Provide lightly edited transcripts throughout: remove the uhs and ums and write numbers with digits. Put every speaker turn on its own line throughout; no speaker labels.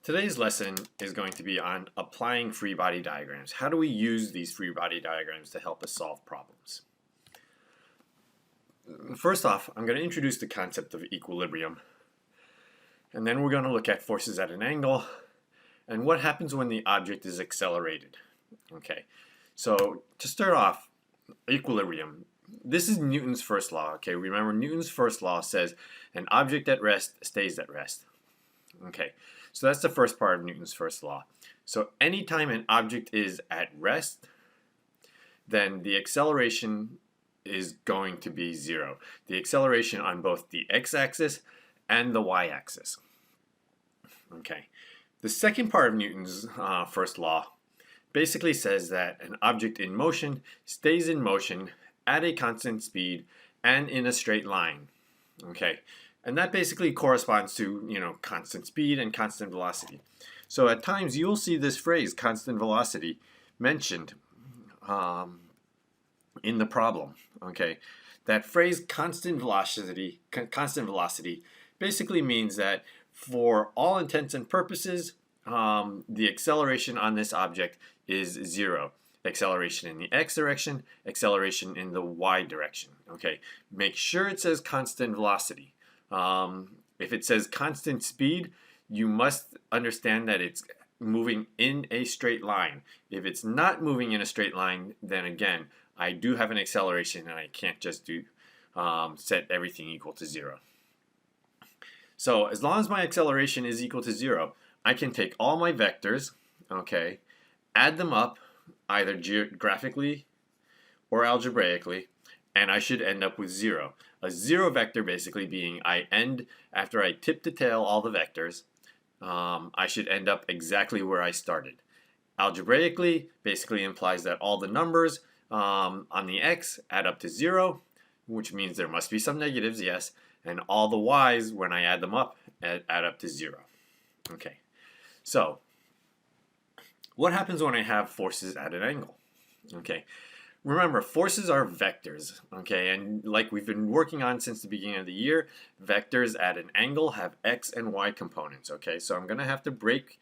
Today's lesson is going to be on applying free body diagrams. How do we use these free body diagrams to help us solve problems? First off, I'm going to introduce the concept of equilibrium. And then we're going to look at forces at an angle and what happens when the object is accelerated. Okay, so to start off, equilibrium. This is Newton's first law. Okay, remember Newton's first law says an object at rest stays at rest. Okay, so that's the first part of Newton's first law. So anytime an object is at rest, then the acceleration is going to be zero. The acceleration on both the x-axis and the y-axis. Okay, the second part of Newton's first law basically says that an object in motion stays in motion at a constant speed and in a straight line. Okay, and that basically corresponds to, constant speed and constant velocity. So at times you'll see this phrase, constant velocity, mentioned in the problem. Okay, that phrase, constant velocity, basically means that for all intents and purposes, the acceleration on this object is zero. Acceleration in the x direction, acceleration in the y direction. Okay, make sure it says constant velocity. If it says constant speed, you must understand that it's moving in a straight line. If it's not moving in a straight line, then again, I do have an acceleration and I can't just do set everything equal to zero. So as long as my acceleration is equal to zero, I can take all my vectors, okay, add them up either geographically or algebraically, and I should end up with zero. A zero vector basically being I end after I tip to tail all the vectors, I should end up exactly where I started. Algebraically basically implies that all the numbers on the x add up to zero, which means there must be some negatives, yes, and all the y's, when I add them up, add up to zero. Okay, so what happens when I have forces at an angle? Okay, remember, forces are vectors, okay, and like we've been working on since the beginning of the year, vectors at an angle have x and y components, okay, so I'm going to have to break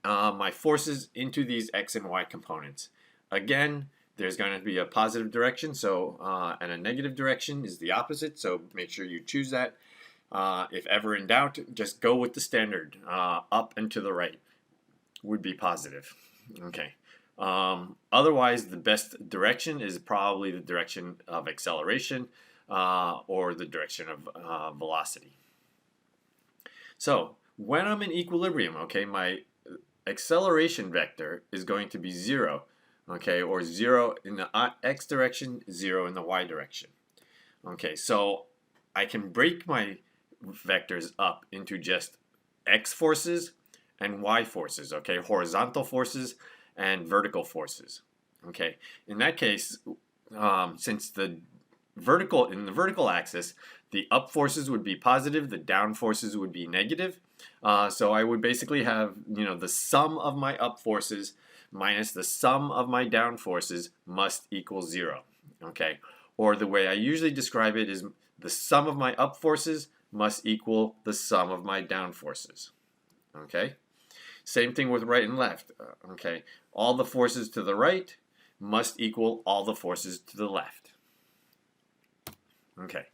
my forces into these x and y components. Again, there's going to be a positive direction, so and a negative direction is the opposite, so make sure you choose that. If ever in doubt, just go with the standard. Up and to the right would be positive. Okay. Otherwise, the best direction is probably the direction of acceleration or the direction of velocity. So when I'm in equilibrium, okay, my acceleration vector is going to be zero, okay, or zero in the x direction, zero in the y direction. Okay, so I can break my vectors up into just x forces and y forces, okay, horizontal forces and vertical forces. Okay, in that case, since in the vertical axis, the up forces would be positive, the down forces would be negative. So I would basically have, the sum of my up forces minus the sum of my down forces must equal zero. Okay, or the way I usually describe it is the sum of my up forces must equal the sum of my down forces. Okay. Same thing with right and left. Okay, all the forces to the right must equal all the forces to the left. Okay,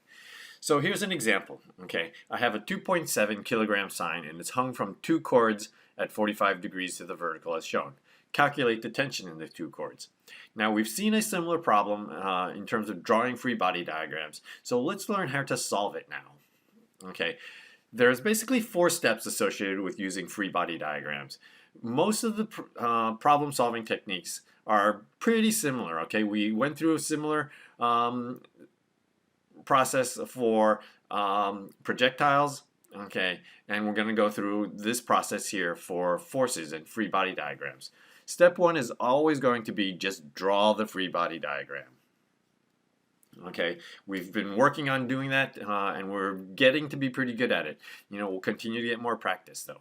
so here's an example. Okay, I have a 2.7 kilogram sign and it's hung from two cords at 45 degrees to the vertical as shown. Calculate the tension in the two cords. Now we've seen a similar problem in terms of drawing free body diagrams, so let's learn how to solve it now. Okay. There's basically 4 steps associated with using free body diagrams. Most of the problem solving techniques are pretty similar. Okay, we went through a similar process for projectiles. Okay, and we're going to go through this process here for forces and free body diagrams. Step 1 is always going to be just draw the free body diagram. Okay, we've been working on doing that and we're getting to be pretty good at it. We'll continue to get more practice though.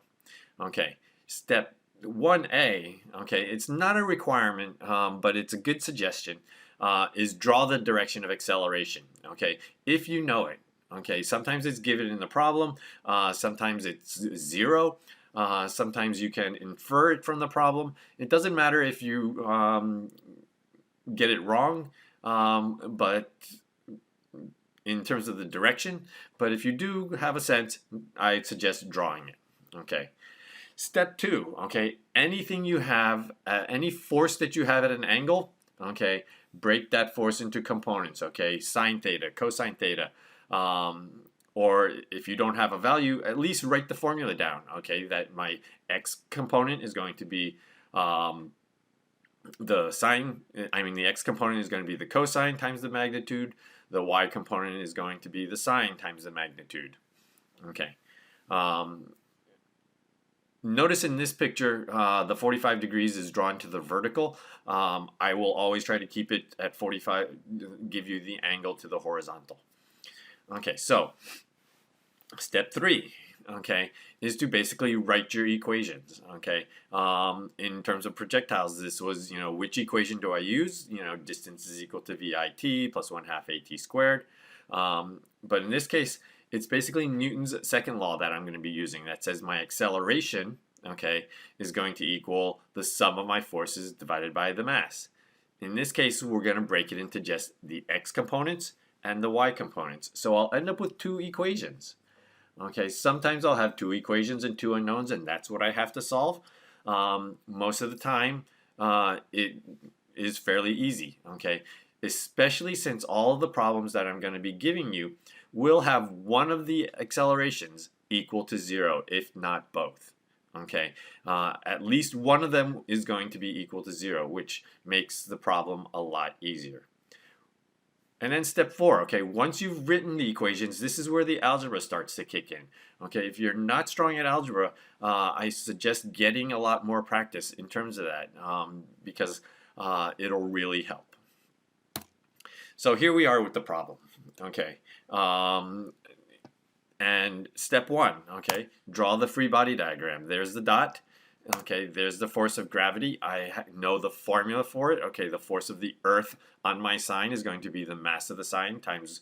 Okay, step 1A, okay, it's not a requirement, but it's a good suggestion, is draw the direction of acceleration. Okay, if you know it. Okay, sometimes it's given in the problem, sometimes it's zero. Sometimes you can infer it from the problem. It doesn't matter if you get it wrong, but in terms of the direction. But if you do have a sense, I suggest drawing it. Okay. Step 2, okay, anything you have, any force that you have at an angle, okay, break that force into components, okay, sine theta, cosine theta, or if you don't have a value, at least write the formula down, okay, that my x component is going to be the x component is going to be the cosine times the magnitude, the y component is going to be the sine times the magnitude, okay. Notice in this picture, the 45 degrees is drawn to the vertical. I will always try to keep it at 45, give you the angle to the horizontal. Okay, so step 3, okay, is to basically write your equations, okay. In terms of projectiles, this was, which equation do I use? Distance is equal to VIT plus 1/2 AT squared. But in this case, it's basically Newton's second law that I'm going to be using that says my acceleration, okay, is going to equal the sum of my forces divided by the mass. In this case, we're going to break it into just the x components and the y components. So I'll end up with 2 equations. Okay, sometimes I'll have 2 equations and 2 unknowns, and that's what I have to solve. Most of the time, it is fairly easy, okay, especially since all of the problems that I'm going to be giving you will have one of the accelerations equal to 0, if not both. Okay, at least one of them is going to be equal to 0, which makes the problem a lot easier. And then step 4, okay, once you've written the equations, this is where the algebra starts to kick in. Okay, if you're not strong at algebra, I suggest getting a lot more practice in terms of that, because it'll really help. So here we are with the problem, okay. And step 1, okay, draw the free body diagram. There's the dot, okay, there's the force of gravity. I know the formula for it, okay, the force of the earth on my sign is going to be the mass of the sign times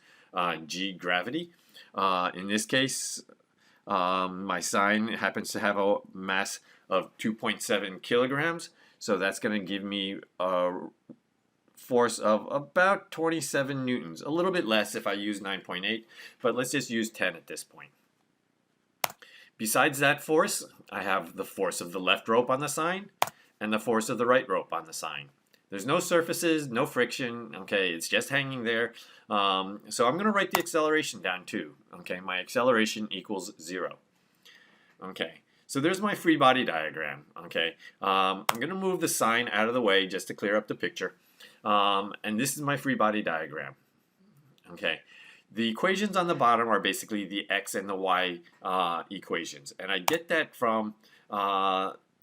g gravity. In this case, my sign happens to have a mass of 2.7 kilograms, so that's going to give me a force of about 27 newtons, a little bit less if I use 9.8, but let's just use 10 at this point. Besides that force, I have the force of the left rope on the sign and the force of the right rope on the sign. There's no surfaces, no friction, okay, it's just hanging there. So I'm going to write the acceleration down too. Okay, my acceleration equals 0. Okay, so there's my free body diagram. Okay, I'm going to move the sign out of the way just to clear up the picture. And this is my free body diagram. Okay, the equations on the bottom are basically the x and the y equations, and I get that from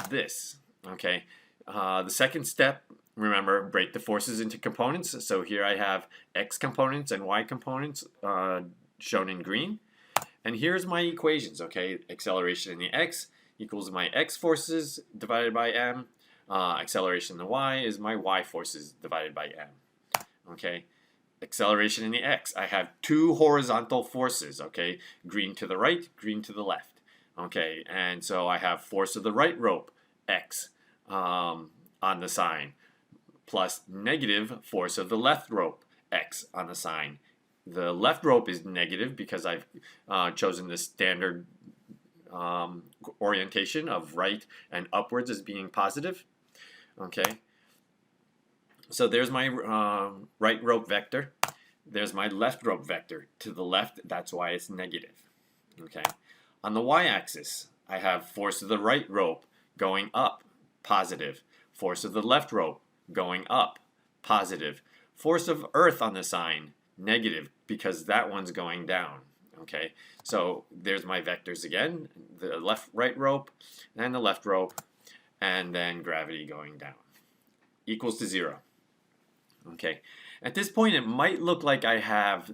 this. Okay, the second step, remember, break the forces into components. So here I have x components and y components shown in green, and here's my equations. Okay, acceleration in the x equals my x forces divided by m. Acceleration in the y is my y forces divided by m. Okay, acceleration in the x, I have 2 horizontal forces. Okay, green to the right, green to the left. Okay, and so I have force of the right rope, x, on the sign, plus negative force of the left rope, x, on the sign. The left rope is negative because I've chosen the standard orientation of right and upwards as being positive. Okay, so there's my right rope vector. There's my left rope vector. To the left, that's why it's negative. Okay, on the y-axis, I have force of the right rope going up, positive. Force of the left rope going up, positive. Force of earth on the sign, negative, because that one's going down. Okay, so there's my vectors again, the right rope and the left rope, and then gravity going down, equals to 0. Okay, at this point it might look like I have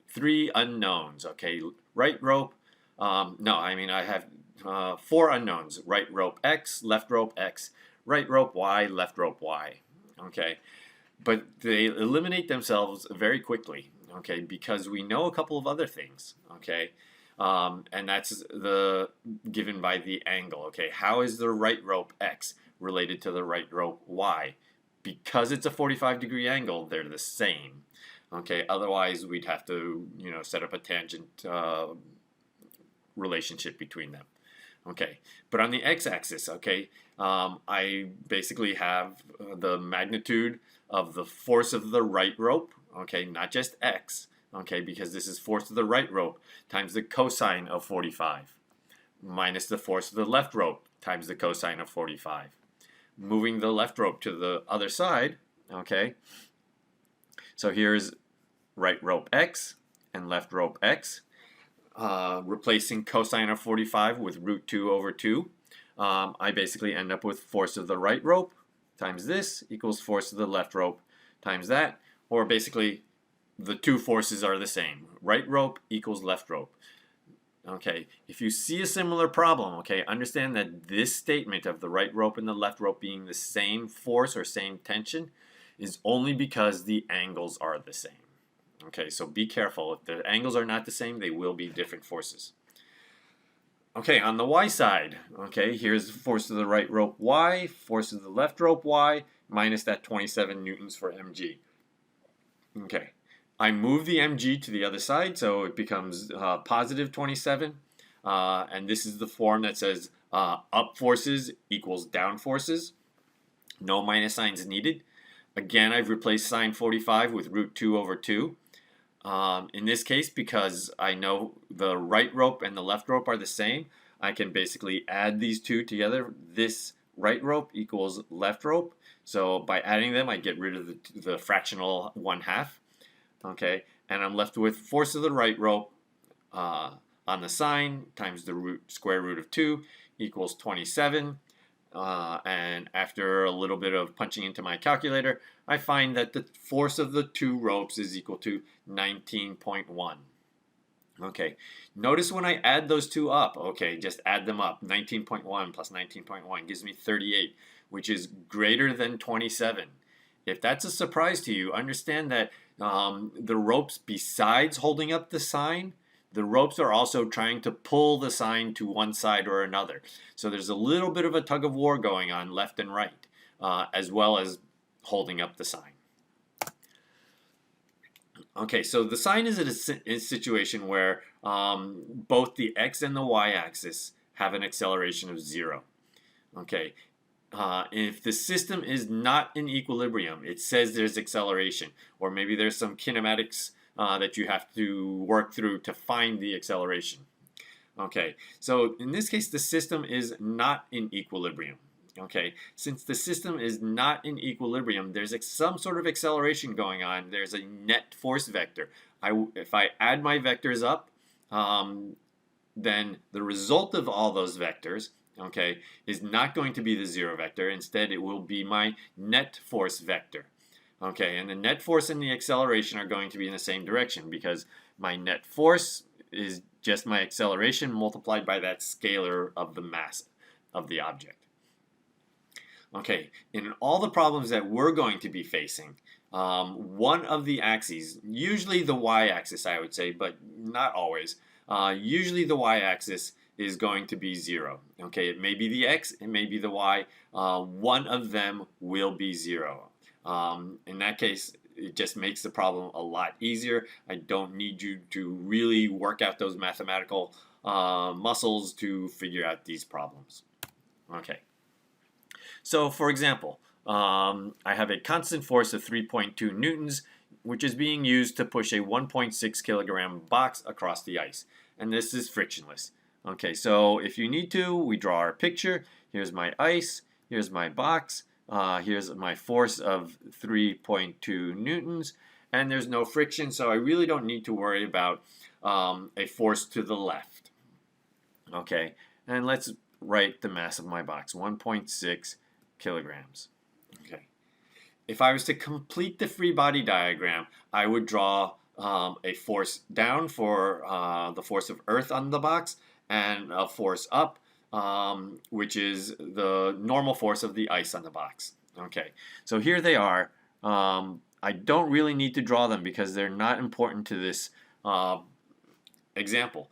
3 unknowns. Okay, right rope, I have 4 unknowns. Right rope x, left rope x, right rope y, left rope y. Okay, but they eliminate themselves very quickly. Okay, because we know a couple of other things. Okay, And that's given by the angle. Okay, how is the right rope X related to the right rope Y? Because it's a 45-degree angle, they're the same. Okay, otherwise we'd have to, set up a tangent relationship between them. Okay, but on the x-axis, okay, I basically have the magnitude of the force of the right rope, okay, not just x, okay, because this is force of the right rope times the cosine of 45, minus the force of the left rope times the cosine of 45. Moving the left rope to the other side, okay, so here's right rope x and left rope x. Replacing cosine of 45 with root 2 over 2, I basically end up with force of the right rope times this equals force of the left rope times that, or basically the two forces are the same. Right rope equals left rope. Okay, if you see a similar problem, okay, understand that this statement of the right rope and the left rope being the same force or same tension is only because the angles are the same. Okay, so be careful. If the angles are not the same, they will be different forces. Okay, on the y side, okay, here's force of the right rope y, force of the left rope y, minus that 27 newtons for mg. Okay, I move the mg to the other side, so it becomes positive 27. And this is the form that says up forces equals down forces. No minus signs needed. Again, I've replaced sine 45 with root 2 over 2. In this case, because I know the right rope and the left rope are the same, I can basically add these two together. This right rope equals left rope. So by adding them, I get rid of the fractional 1/2. Okay, and I'm left with force of the right rope on the sine times the square root of 2 equals 27. And after a little bit of punching into my calculator, I find that the force of the two ropes is equal to 19.1. Okay, notice when I add those two up, okay, just add them up. 19.1 plus 19.1 gives me 38, which is greater than 27. If that's a surprise to you, understand that the ropes, besides holding up the sign, the ropes are also trying to pull the sign to one side or another. So there's a little bit of a tug of war going on left and right, as well as holding up the sign. Okay, so the sign is in a situation where both the x and the y axis have an acceleration of 0. Okay, if the system is not in equilibrium, it says there's acceleration, or maybe there's some kinematics that you have to work through to find the acceleration. Okay, so in this case, the system is not in equilibrium. Okay, since the system is not in equilibrium, there's some sort of acceleration going on. There's a net force vector. If I add my vectors up, then the result of all those vectors, okay, is not going to be the 0 vector. Instead, it will be my net force vector. Okay, and the net force and the acceleration are going to be in the same direction because my net force is just my acceleration multiplied by that scalar of the mass of the object. Okay, in all the problems that we're going to be facing, one of the axes, usually the y-axis I would say, but not always, usually the y-axis is going to be 0. Okay, it may be the x, it may be the y, one of them will be 0. In that case, it just makes the problem a lot easier. I don't need you to really work out those mathematical muscles to figure out these problems. Okay. So, for example, I have a constant force of 3.2 newtons, which is being used to push a 1.6 kilogram box across the ice. And this is frictionless. Okay, so if you need to, we draw our picture. Here's my ice, here's my box, here's my force of 3.2 newtons, and there's no friction, so I really don't need to worry about a force to the left. Okay, and let's write the mass of my box, 1.6 kilograms. Okay, if I was to complete the free body diagram, I would draw a force down for the force of Earth on the box, and a force up, which is the normal force of the ice on the box. Okay, so here they are. I don't really need to draw them because they're not important to this example.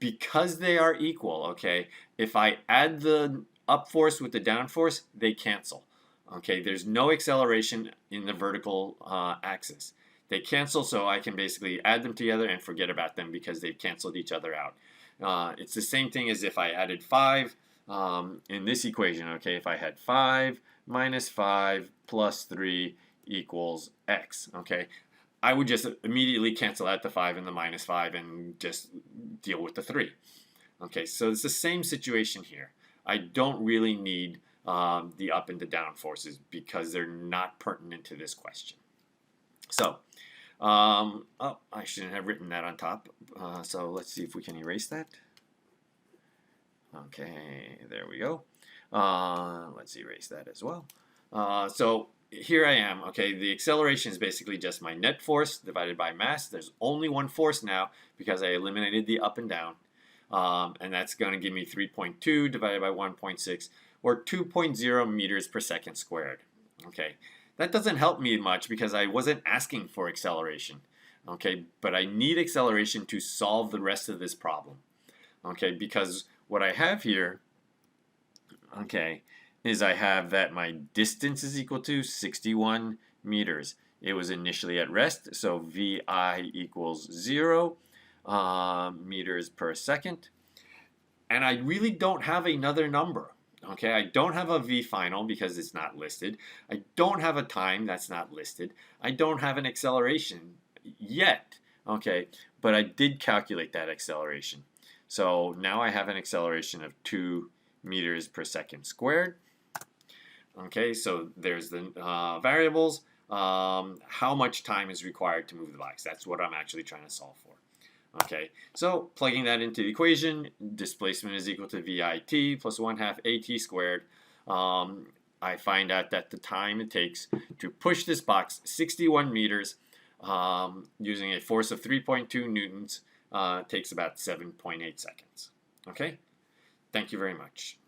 because they are equal, okay, if I add the up force with the down force, they cancel. Okay, there's no acceleration in the vertical axis. They cancel, so I can basically add them together and forget about them because they've canceled each other out. It's the same thing as if I added 5 in this equation. Okay, if I had 5 minus 5 plus 3 equals x. Okay, I would just immediately cancel out the 5 and the minus 5 and just deal with the 3. Okay, so it's the same situation here. I don't really need the up and the down forces because they're not pertinent to this question. So, oh, I shouldn't have written that on top. So let's see if we can erase that. Okay, there we go. Let's erase that as well. So here I am. Okay, the acceleration is basically just my net force divided by mass. There's only one force now because I eliminated the up and down. And that's going to give me 3.2 divided by 1.6, or 2.0 meters per second squared. Okay, that doesn't help me much because I wasn't asking for acceleration. Okay, but I need acceleration to solve the rest of this problem. Okay, because what I have here, okay, is I have that my distance is equal to 61 meters. It was initially at rest, so VI equals 0 meters per second. And I really don't have another number. Okay, I don't have a V final because it's not listed. I don't have a time that's not listed. I don't have an acceleration yet. Okay, but I did calculate that acceleration. So now I have an acceleration of 2 meters per second squared. Okay, so there's the variables. How much time is required to move the box? That's what I'm actually trying to solve for. Okay, so plugging that into the equation, displacement is equal to VIT plus 1/2 AT squared. I find out that the time it takes to push this box 61 meters using a force of 3.2 newtons takes about 7.8 seconds. Okay, thank you very much.